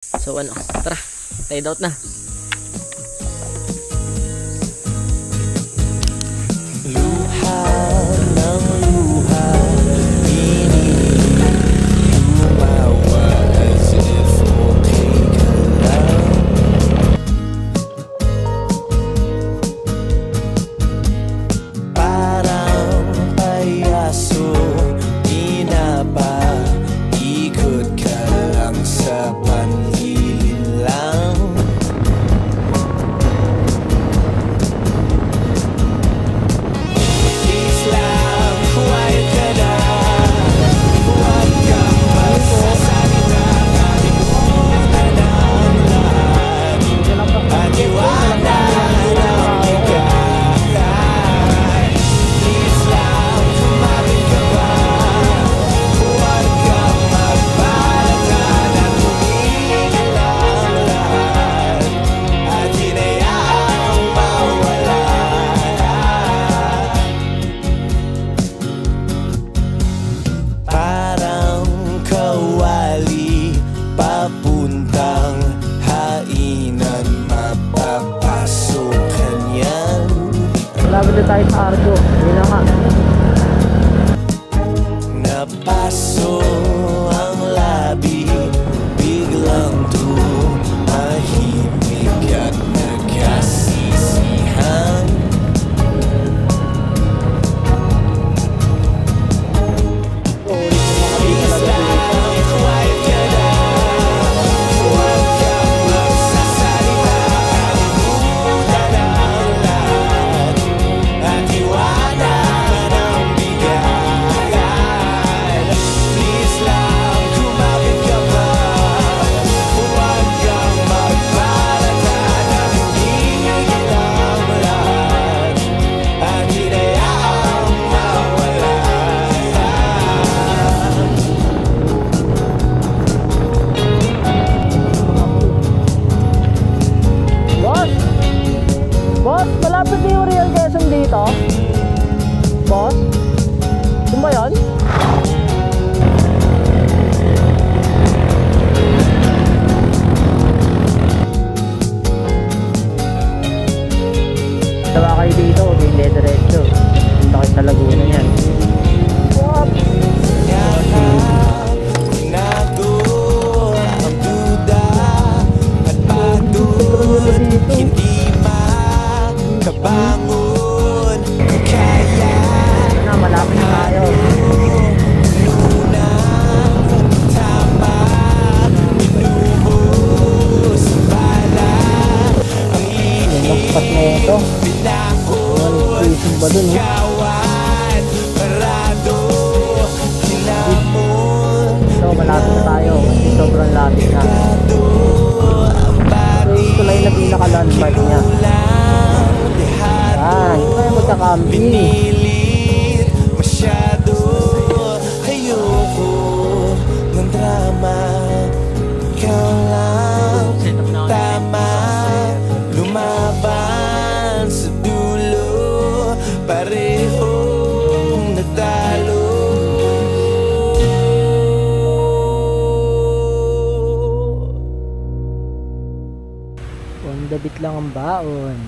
So ano, tara, tide out na. Luha ng luha, lumawa as if okay ka lang. Parang payaso, ikot ka lang sa panlilin lang. Papuntang hainan, mapapasukan yan. Malapit na tayo sa Argo, yun na nga. Napaso ang labi, biglang tumahimik at nagkasisihan. Boss, malapit na yung Real Quezon dito. Boss? Saan ba yun? Tawa kayo dito, hindi diretso. Punta kayo sa Laguna yan. What? Kabangon, kaya na, malapit na tayo. Luna, tama, inubos bala. Ang ihip, pinakot, sigawan, parado, hinamon. So, malapit na tayo. Sobrang lapit na. So, yung tulay na pinaka-landmark niya. Hindi tayo magkakamping. Pinilit masyado, ayoko ng drama. Ikaw lang tama, lumaban sa dulo, parehong natalo. On the beat lang ang baon.